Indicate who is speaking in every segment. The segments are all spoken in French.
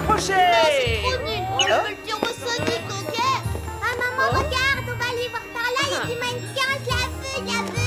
Speaker 1: accrochez.
Speaker 2: Trop nul. On
Speaker 1: Hein?
Speaker 2: veut le turbosonique, ok? Ah, maman, regarde, on va aller voir par là. Il y a des mannequins, je la veux.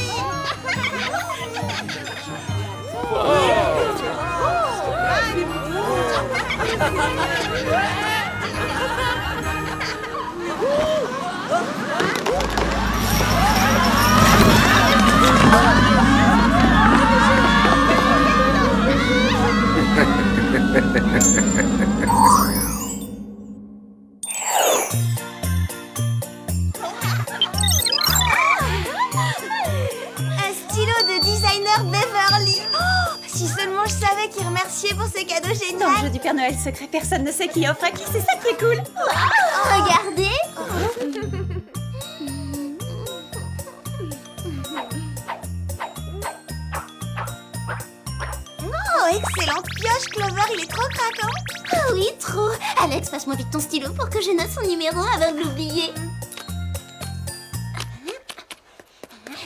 Speaker 3: Un stylo de designer Beverly. Oh, si seulement je savais qui remercier pour ce cadeau génial.
Speaker 4: Dans le jeu du Père Noël secret, personne ne sait qui offre à qui, c'est ça qui est cool.
Speaker 2: Regardez.
Speaker 3: Oh, excellente pioche, Clover, il est trop craquant.
Speaker 2: Ah oui, trop. Alex, passe-moi vite ton stylo pour que je note son numéro avant de l'oublier.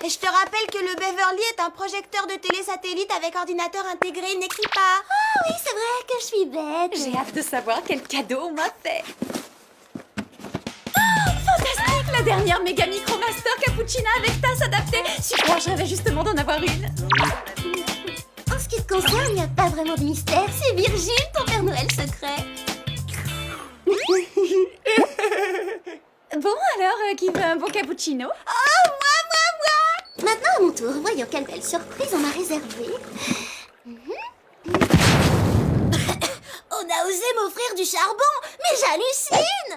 Speaker 3: Et je te rappelle que le Beverly est un projecteur de télé satellite avec ordinateur intégré, n'écris pas.
Speaker 2: Ah oui, c'est vrai que je suis bête.
Speaker 4: J'ai hâte de savoir quel cadeau on m'a fait. Oh, fantastique, la dernière méga micromaster cappuccina avec tasse adaptée. Super, je rêvais justement d'en avoir une.
Speaker 2: En ce qui te concerne, il n'y a pas vraiment de mystère. C'est Virgile, ton Père Noël secret.
Speaker 4: Bon, alors, qui veut un bon cappuccino?
Speaker 2: Oh, moi. Maintenant, à mon tour, voyons quelle belle surprise on m'a réservée. On a osé m'offrir du charbon, mais j'hallucine.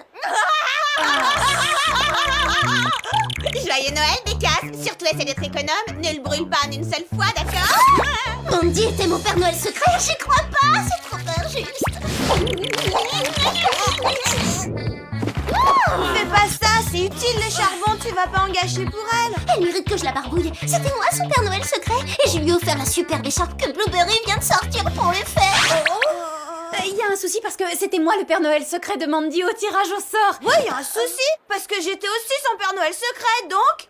Speaker 3: Joyeux Noël, Bécasse. Surtout essaie d'être économe. Ne le brûle pas en une seule fois, d'accord?
Speaker 2: Mandy était mon Père Noël secret, j'y crois pas. C'est trop injuste.
Speaker 3: Fais pas ça, c'est utile le charbon, tu vas pas en gâcher pour elle.
Speaker 2: Elle mérite que je la barbouille. C'était moi son Père Noël secret et je lui ai offert la superbe écharpe que Blueberry vient de sortir pour les fêtes.
Speaker 4: Il y a un souci parce que c'était moi le Père Noël secret de Mandy au tirage au sort.
Speaker 3: Ouais, y a un souci, parce que j'étais aussi son Père Noël secret, donc...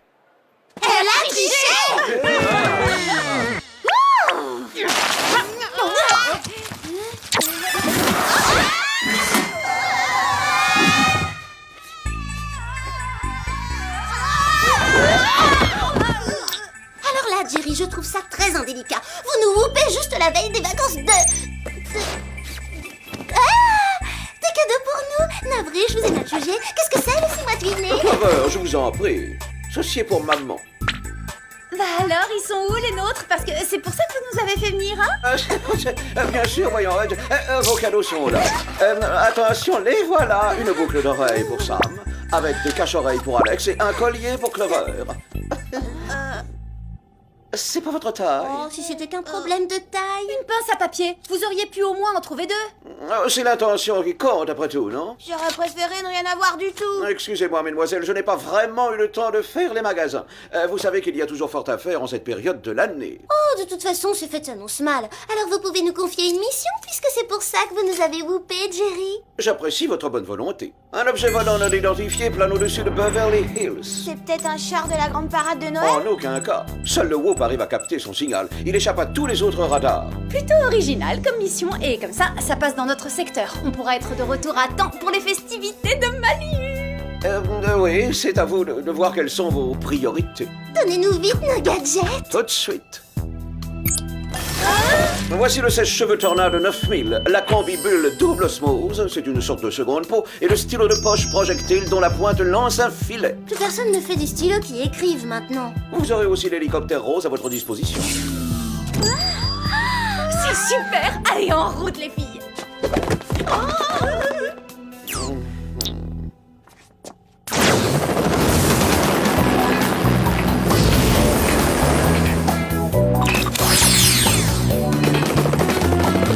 Speaker 2: Elle a triché. Alors là, Jerry, je trouve ça très indélicat. Vous nous whoopez juste la veille des vacances de... Ah, des cadeaux pour nous. Navré, je vous ai mal jugé. Qu'est-ce que c'est? Laissez-moi deviner.
Speaker 5: Clover, je vous en prie. Ceci est pour maman.
Speaker 4: Bah alors, ils sont où les nôtres? Parce que c'est pour ça que vous nous avez fait venir, hein?
Speaker 5: Bien sûr, voyons. Vos cadeaux sont là. Attention, les voilà. Une boucle d'oreille pour Sam, avec des cache-oreilles pour Alex et un collier pour Clover. C'est pas votre taille.
Speaker 2: Oh, si c'était qu'un problème de taille.
Speaker 4: Une pince à papier. Vous auriez pu au moins en trouver deux.
Speaker 5: C'est l'intention qui compte, après tout, non?
Speaker 3: J'aurais préféré ne rien avoir du tout.
Speaker 5: Excusez-moi, mesdemoiselles, je n'ai pas vraiment eu le temps de faire les magasins. Vous savez qu'il y a toujours fort à faire en cette période de l'année.
Speaker 2: Oh, de toute façon, ce fait s'annonce mal. Alors vous pouvez nous confier une mission, puisque c'est pour ça que vous nous avez whoopé, Jerry.
Speaker 5: J'apprécie votre bonne volonté. Un objet volant non identifié plane au-dessus de Beverly Hills.
Speaker 3: C'est peut-être un char de la grande parade de Noël.
Speaker 5: En aucun cas. Seul le Whoop arrive à capter son signal. Il échappe à tous les autres radars.
Speaker 4: Plutôt original comme mission et comme ça passe dans notre secteur. On pourra être de retour à temps pour les festivités de Manu.
Speaker 5: Oui, c'est à vous de voir quelles sont vos priorités.
Speaker 2: Donnez-nous vite nos gadgets.
Speaker 5: Tout de suite. Voici le sèche-cheveux Tornado 9000, la combibule double smooth, c'est une sorte de seconde peau, et le stylo de poche projectile dont la pointe lance un filet.
Speaker 2: Plus personne ne fait des stylos qui écrivent maintenant.
Speaker 5: Vous aurez aussi l'hélicoptère rose à votre disposition.
Speaker 4: C'est super. Allez, en route les filles.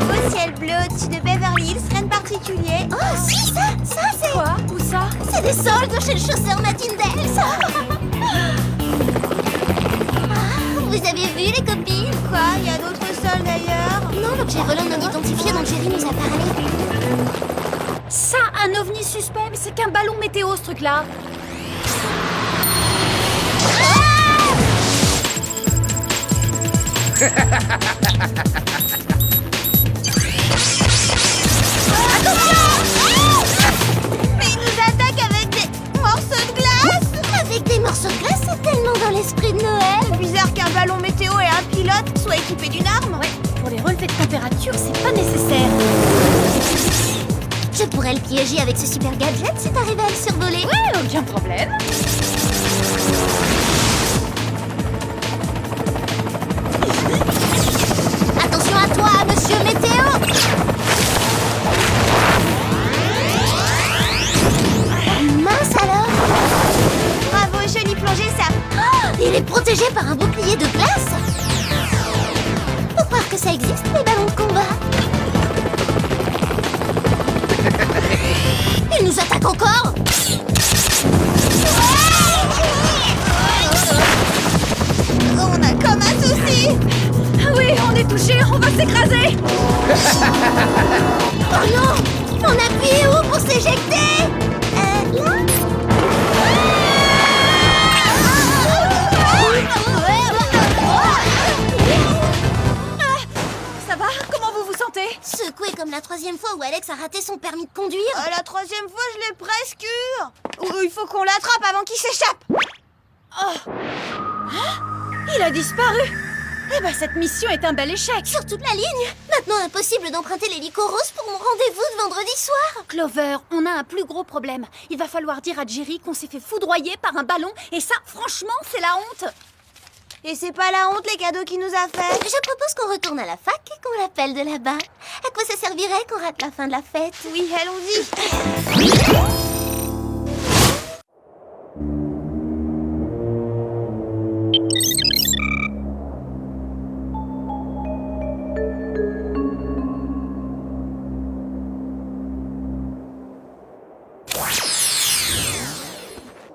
Speaker 3: Au ciel bleu au-dessus de Beverly Hills, rien de particulier.
Speaker 2: Oh, si, ça c'est...
Speaker 4: Quoi? Où ça?
Speaker 2: C'est des soldes chez le chausseur Matindale, ça. Ah, vous avez vu, les copines?
Speaker 3: Quoi? Il y a d'autres soldes d'ailleurs?
Speaker 2: Non, l'objet volant non identifié dont Jerry nous a parlé.
Speaker 4: Ça, un ovni suspect, mais c'est qu'un ballon météo ce truc-là.
Speaker 2: Attention!
Speaker 3: équipée d'une arme?
Speaker 4: Ouais, pour les relevés de température, c'est pas nécessaire.
Speaker 2: Je pourrais le piéger avec ce super gadget si t'arrives à le survoler.
Speaker 4: Ouais, aucun problème.
Speaker 2: Attention à toi, monsieur Météo! Mince alors!
Speaker 3: Bravo, joli plongée, Sam.
Speaker 2: Oh, il est protégé par un bouclier de glace! Faut croire que ça existe, les ballons de combat! Il nous attaque encore!
Speaker 3: On a comme un souci.
Speaker 4: Ah oui, on est touché, on va s'écraser.
Speaker 2: Oh non! On appuie où pour s'éjecter? Là?
Speaker 4: Ça va? Comment vous vous sentez?
Speaker 2: Secoué comme la troisième fois où Alex a raté son permis de conduire.
Speaker 3: La troisième fois, je l'ai presque eu. Il faut qu'on l'attrape avant qu'il s'échappe.
Speaker 4: Oh. Hein? Il a disparu. Eh ben, cette mission est un bel échec.
Speaker 2: Sur toute la ligne. Maintenant, impossible d'emprunter l'hélico rose pour mon rendez-vous de vendredi soir.
Speaker 4: Clover, on a un plus gros problème. Il va falloir dire à Jerry qu'on s'est fait foudroyer par un ballon. Et ça, franchement, c'est la honte.
Speaker 3: Et c'est pas la honte, les cadeaux qu'il nous a fait.
Speaker 2: Je propose qu'on retourne à la fac et qu'on l'appelle de là-bas. À quoi ça servirait qu'on rate la fin de la fête?
Speaker 3: Oui, allons-y.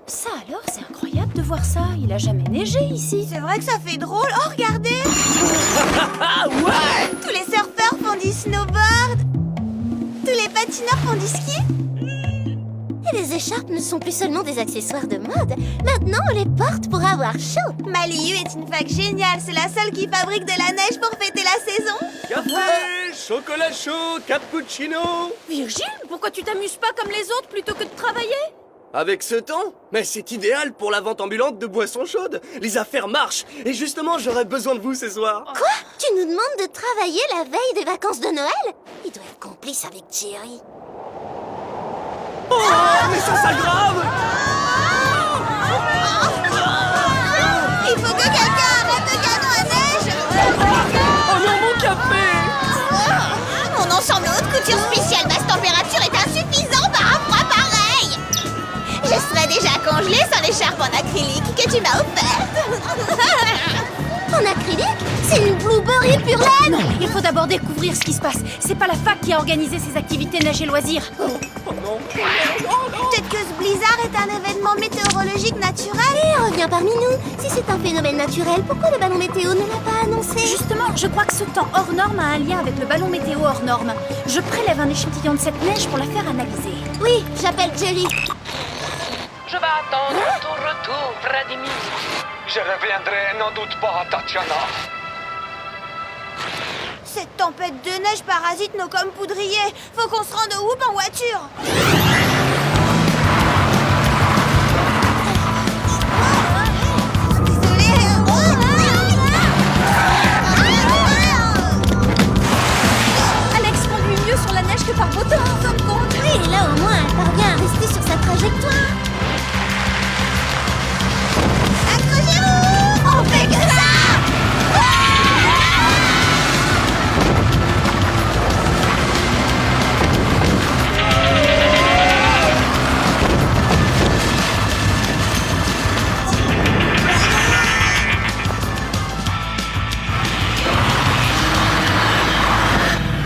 Speaker 4: Ça alors, c'est incroyable de voir ça. Il a jamais neigé ici.
Speaker 3: C'est vrai que ça fait drôle. Oh, regardez. Tous les surfeurs font du snowboard. Tous les patineurs font du ski.
Speaker 2: Et les écharpes ne sont plus seulement des accessoires de mode. Maintenant, on les porte pour avoir chaud.
Speaker 3: Maliu est une fac géniale. C'est la seule qui fabrique de la neige pour fêter la saison.
Speaker 1: Café, chocolat chaud, cappuccino.
Speaker 4: Virgile, pourquoi tu t'amuses pas comme les autres plutôt que de travailler?
Speaker 1: Avec ce temps? Mais c'est idéal pour la vente ambulante de boissons chaudes. Les affaires marchent. Et justement, j'aurais besoin de vous ce soir.
Speaker 2: Quoi? Tu nous demandes de travailler la veille des vacances de Noël? Il doit être complice avec Jerry.
Speaker 1: Oh, mais ça s'aggrave.
Speaker 3: Il faut que quelqu'un arrête le canon à neige.
Speaker 1: Oh non, mon café.
Speaker 3: Mon ensemble haute couture spéciale basse température est insuffisant par un froid pareil. Je serais déjà congelée sans l'écharpe en acrylique que tu m'as offerte.
Speaker 2: En acrylique? C'est une blueberry pure laine!
Speaker 4: Non, il faut d'abord découvrir ce qui se passe. C'est pas la fac qui a organisé ces activités neige et loisirs.
Speaker 3: Peut-être que ce blizzard est un événement météorologique naturel.
Speaker 2: Et reviens parmi nous. Si c'est un phénomène naturel, pourquoi le ballon météo ne l'a pas annoncé?
Speaker 4: Justement, je crois que ce temps hors norme a un lien avec le ballon météo hors norme. Je prélève un échantillon de cette neige pour la faire analyser.
Speaker 2: Oui, j'appelle Jerry.
Speaker 6: Je vais attendre ton retour, Vladimir.
Speaker 7: Je reviendrai, n'en doute pas, Tatiana.
Speaker 3: Cette tempête de neige parasite nos pommes poudriers. Faut qu'on se rende au Whoop en voiture. Désolée.
Speaker 4: Alex conduit mieux sur la neige que par beau temps, en fin de compte.
Speaker 2: Oui, et là au moins, elle parvient à rester sur sa trajectoire.
Speaker 3: Accrochez-vous. On fait que ça.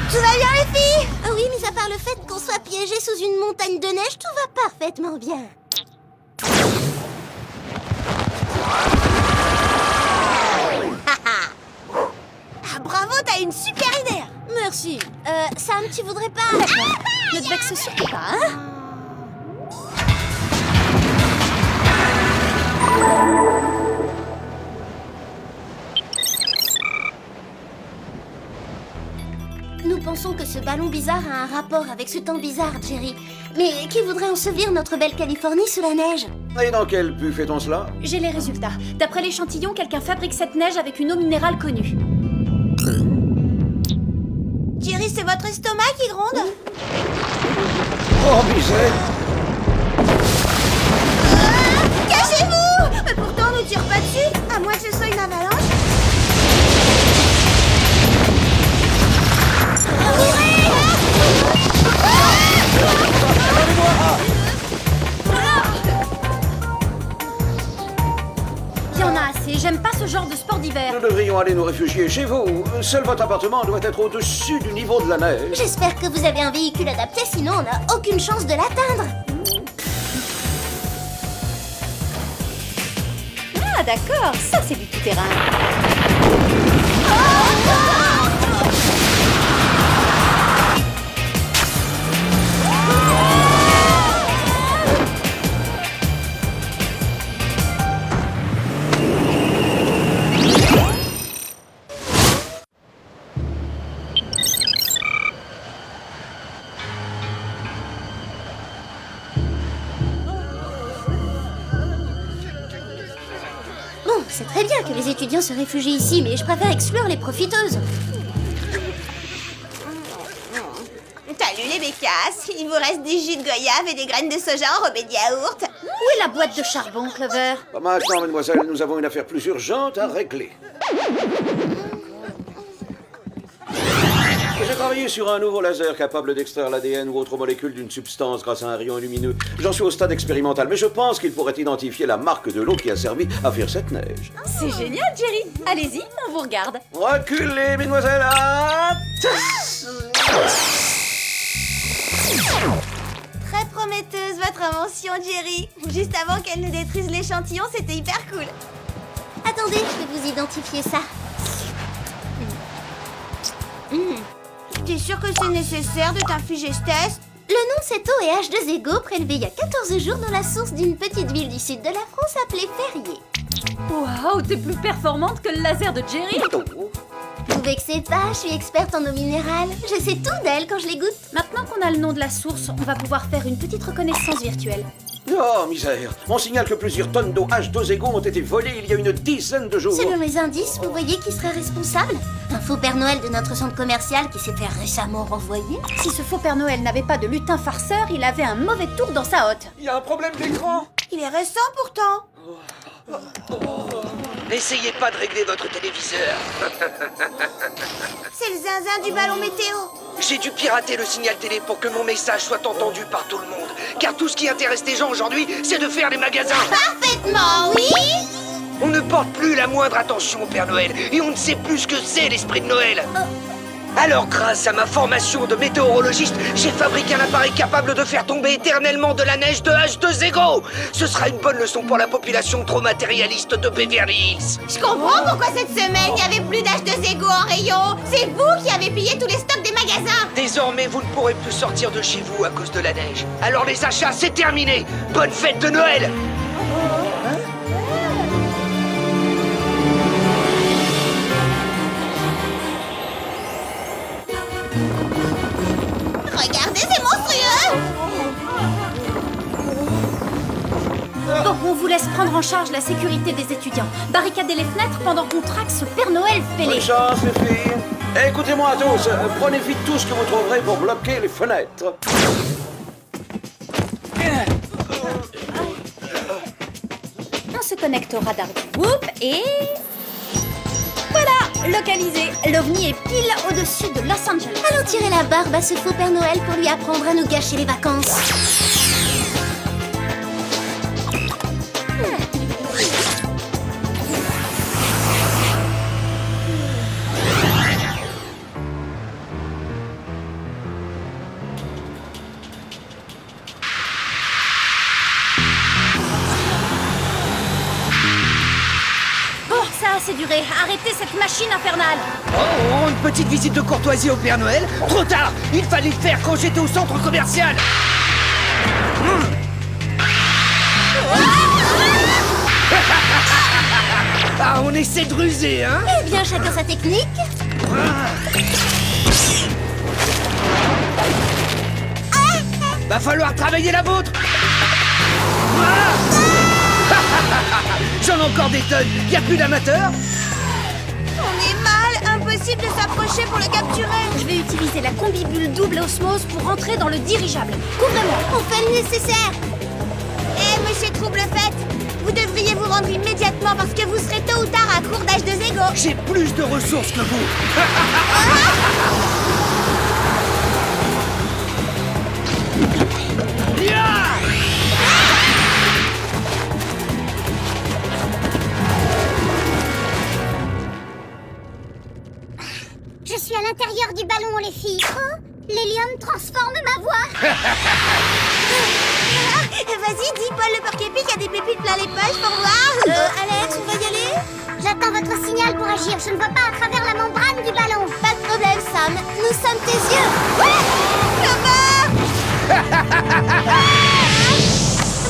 Speaker 3: Tout va bien les filles?
Speaker 2: Ah oui, mis à part le fait qu'on soit piégé sous une montagne de neige, tout va parfaitement bien.
Speaker 3: Ah, bravo, t'as une super idée.
Speaker 2: Merci. Sam, tu voudrais pas...
Speaker 4: Ne te vexe surtout pas, hein?
Speaker 2: Nous pensons que ce ballon bizarre a un rapport avec ce temps bizarre, Jerry. Mais qui voudrait ensevelir notre belle Californie sous la neige?
Speaker 5: Et dans quel but fait-on cela?
Speaker 4: J'ai les résultats. D'après l'échantillon, quelqu'un fabrique cette neige avec une eau minérale connue.
Speaker 3: c'est votre estomac qui gronde?
Speaker 5: Oh, misère!
Speaker 3: Cachez-vous! Mais pourtant, on ne tire pas dessus, à moins que ce soit une avalanche.
Speaker 4: Il y en a assez, j'aime pas ce genre de sport d'hiver.
Speaker 5: Nous devrions aller nous réfugier chez vous. Seul votre appartement doit être au-dessus du niveau de la neige.
Speaker 2: J'espère que vous avez un véhicule adapté, sinon on n'a aucune chance de l'atteindre.
Speaker 4: Ah d'accord, ça c'est du tout-terrain.
Speaker 2: Bon, c'est très bien que les étudiants se réfugient ici, mais je préfère exclure les profiteuses.
Speaker 3: Salut les bécasses, il vous reste des jus de goyave et des graines de soja enrobées de yaourt.
Speaker 4: Où est la boîte de charbon, Clover?
Speaker 5: Maintenant, mademoiselle, nous avons une affaire plus urgente à régler. J'ai travaillé sur un nouveau laser capable d'extraire l'ADN ou autre molécule d'une substance grâce à un rayon lumineux. J'en suis au stade expérimental, mais je pense qu'il pourrait identifier la marque de l'eau qui a servi à faire cette neige.
Speaker 4: C'est génial, Jerry. Allez-y, on vous regarde.
Speaker 5: Reculez, mesdemoiselles. Ah,
Speaker 3: Très prometteuse votre invention, Jerry. Juste avant qu'elle ne détruise l'échantillon, c'était hyper cool.
Speaker 2: Attendez, je vais vous identifier ça.
Speaker 3: T'es sûr que c'est nécessaire de t'infliger ce test?
Speaker 2: Le nom de cette eau est H2Ego, prélevée il y a 14 jours dans la source d'une petite ville du sud de la France appelée Ferrier.
Speaker 4: Waouh, t'es plus performante que le laser de Jerry.
Speaker 2: Vous vexez pas, je suis experte en eau minérale. Je sais tout d'elle quand je les goûte.
Speaker 4: Maintenant qu'on a le nom de la source, on va pouvoir faire une petite reconnaissance virtuelle.
Speaker 5: Oh, misère. On signale que plusieurs tonnes d'eau H2Ego ont été volées il y a une dizaine de jours.
Speaker 2: Selon les indices, vous voyez qui serait responsable? Un faux Père Noël de notre centre commercial qui s'est fait récemment renvoyer?
Speaker 4: Si ce faux Père Noël n'avait pas de lutin farceur, il avait un mauvais tour dans sa hotte.
Speaker 7: Il y a un problème d'écran.
Speaker 3: Il est récent pourtant.
Speaker 1: N'essayez pas de régler votre téléviseur.
Speaker 3: C'est le zinzin du ballon météo.
Speaker 1: J'ai dû pirater le signal télé pour que mon message soit entendu par tout le monde. Car tout ce qui intéresse les gens aujourd'hui, c'est de faire les magasins.
Speaker 3: Parfaitement, oui.
Speaker 1: On ne porte plus la moindre attention au Père Noël et on ne sait plus ce que c'est l'esprit de Noël. Alors, grâce à ma formation de météorologiste, j'ai fabriqué un appareil capable de faire tomber éternellement de la neige de H2Ego. Ce sera une bonne leçon pour la population trop matérialiste de Beverly Hills.
Speaker 3: Je comprends pourquoi cette semaine il n'y avait plus d'H2Ego en rayon. C'est vous qui avez pillé tous les stocks des magasins.
Speaker 1: Désormais, vous ne pourrez plus sortir de chez vous à cause de la neige. Alors les achats, c'est terminé. Bonne fête de Noël.
Speaker 3: Regardez, c'est monstrueux.
Speaker 4: Bon, on vous laisse prendre en charge la sécurité des étudiants. Barricadez les fenêtres pendant qu'on traque ce Père Noël
Speaker 5: Bonne
Speaker 4: fêlé.
Speaker 5: chance, les filles. Écoutez-moi tous, prenez vite tout ce que vous trouverez pour bloquer les fenêtres.
Speaker 4: On se connecte au radar du Whoop et... Voilà, localisé. L'OVNI est pile au-dessus de Los Angeles.
Speaker 2: Allons tirer la barbe à ce faux Père Noël pour lui apprendre à nous gâcher les vacances.
Speaker 4: Bon, ça a assez duré. Arrêtez cette machine infernale.
Speaker 1: Oh, une petite visite de courtoisie au Père Noël. Trop tard. Il fallait le faire quand j'étais au centre commercial. Ah, on essaie de ruser, hein?
Speaker 2: Eh bien, chacun sa technique.
Speaker 1: Va falloir travailler la vôtre. J'en ai encore des tonnes. Y a plus d'amateurs?
Speaker 3: On est mal, un peu impossible de s'approcher pour le capturer.
Speaker 4: Je vais utiliser la combibule double osmose pour rentrer dans le dirigeable. Couvrez-moi.
Speaker 2: On fait le nécessaire.
Speaker 3: Monsieur Trouble-Fête, vous devriez vous rendre immédiatement parce que vous serez tôt ou tard à court d'âge de Zégo.
Speaker 1: J'ai plus de ressources que vous.
Speaker 2: Je suis à l'intérieur du ballon, les filles. Oh, l'hélium transforme ma voix.
Speaker 3: Vas-y, dis, Paul le porc-épic a des pépites plein les poches pour voir. Alex, on va y aller?
Speaker 2: J'attends votre signal pour agir. Je ne vois pas à travers la membrane du ballon.
Speaker 3: Pas de problème, Sam. Nous sommes tes yeux.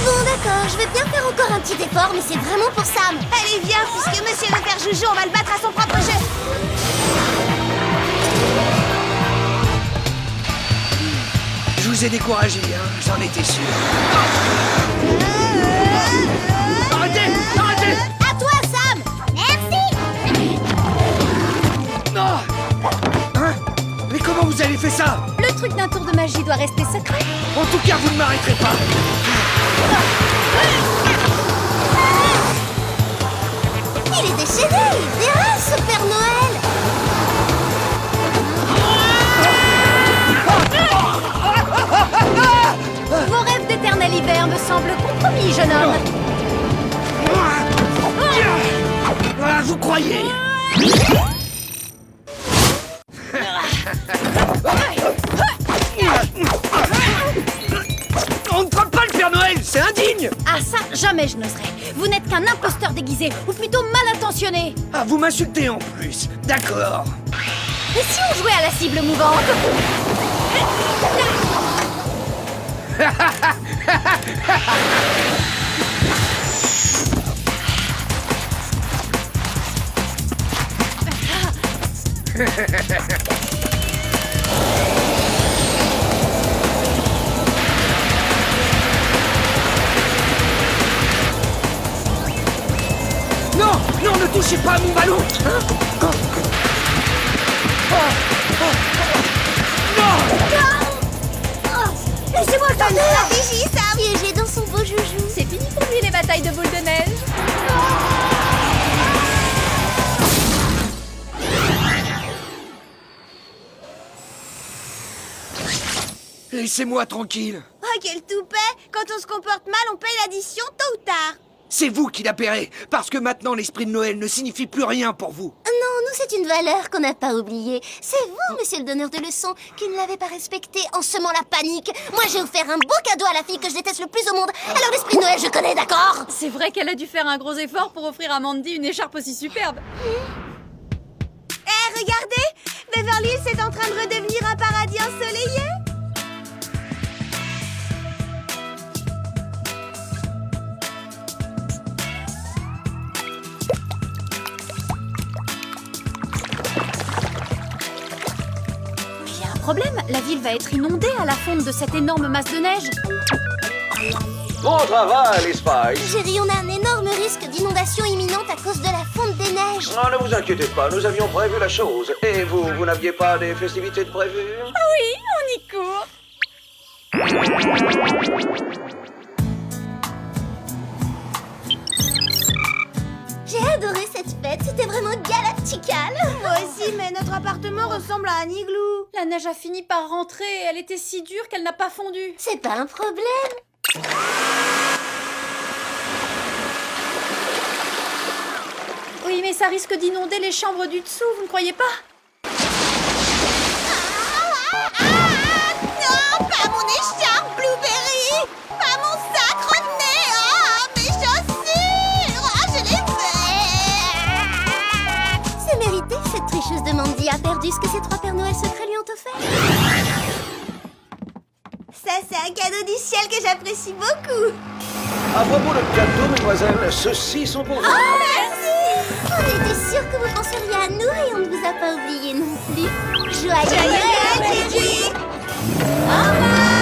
Speaker 2: Bon, d'accord, je vais bien faire encore un petit effort, mais c'est vraiment pour Sam.
Speaker 3: Allez, viens, puisque monsieur veut faire joujou, on va le battre à son propre jeu.
Speaker 1: Je vous ai découragé, hein, j'en étais sûr. Arrêtez! Arrêtez!
Speaker 3: À toi, Sam.
Speaker 2: Merci.
Speaker 1: Non! Hein? Mais comment vous avez fait ça?
Speaker 4: Le truc d'un tour de magie doit rester secret.
Speaker 1: En tout cas, vous ne m'arrêterez pas.
Speaker 2: Il est déchaîné. Il verra ce Père Noël.
Speaker 4: Vos rêves d'éternel hiver me semblent compromis, jeune homme.
Speaker 1: Ah, vous croyez? On ne frappe pas le Père Noël, c'est indigne!
Speaker 4: Ah ça, jamais je n'oserais. Vous n'êtes qu'un imposteur déguisé, ou plutôt mal intentionné.
Speaker 1: Ah, vous m'insultez en plus. D'accord.
Speaker 4: Et si on jouait à la cible mouvante?
Speaker 1: Non, non, ne touchez pas à mon ballon. Hein? Non!
Speaker 2: Laissez-moi le temps de
Speaker 3: Stratégie, Sam.
Speaker 2: piéger dans son beau joujou.
Speaker 4: C'est fini pour lui les batailles de boules de neige.
Speaker 1: Laissez-moi tranquille.
Speaker 3: Oh, quel toupet. Quand on se comporte mal, on paye l'addition tôt ou tard.
Speaker 1: C'est vous qui la paierez, parce que maintenant l'esprit de Noël ne signifie plus rien pour vous.
Speaker 2: Non, nous, c'est une valeur qu'on n'a pas oubliée. C'est vous, monsieur le donneur de leçons, qui ne l'avez pas respectée en semant la panique. Moi, j'ai offert un beau cadeau à la fille que je déteste le plus au monde. Alors, l'esprit de Noël, je connais, d'accord?
Speaker 4: C'est vrai qu'elle a dû faire un gros effort pour offrir à Mandy une écharpe aussi superbe.
Speaker 3: Eh, regardez, Beverly Hills est en train de redevenir un paradis ensoleillé.
Speaker 4: J'ai un problème, la ville va être inondée à la fonte de cette énorme masse de neige.
Speaker 5: Bon travail, les Spies.
Speaker 2: Jerry, on a un énorme risque d'inondation imminente à cause de la fonte des neiges.
Speaker 5: Non, ne vous inquiétez pas, nous avions prévu la chose. Et vous, vous n'aviez pas des festivités de prévues?
Speaker 4: Oui, on y court.
Speaker 2: J'ai adoré cette fête, c'était vraiment galactical.
Speaker 3: Moi aussi, mais notre appartement ressemble à un igloo.
Speaker 4: La neige a fini par rentrer, elle était si dure qu'elle n'a pas fondu.
Speaker 2: C'est pas un problème.
Speaker 4: Oui, mais ça risque d'inonder les chambres du dessous, vous ne croyez pas?
Speaker 3: Non, pas mon écharpe, Blueberry. Pas mon sacre nez. Ah, mes chaussures. Ah, je les veux.
Speaker 2: C'est mérité, cette tricheuse de Mandy a perdu ce que ses 3 Pères Noël secrets lui ont offert.
Speaker 3: Ça, c'est un cadeau du ciel que j'apprécie beaucoup.
Speaker 5: À propos de cadeaux, mesdemoiselles, ceux-ci sont pour vous.
Speaker 2: On était sûrs que vous penseriez à nous et on ne vous a pas oublié non plus. Joyeux Noël,
Speaker 3: Gigi.
Speaker 2: Au revoir.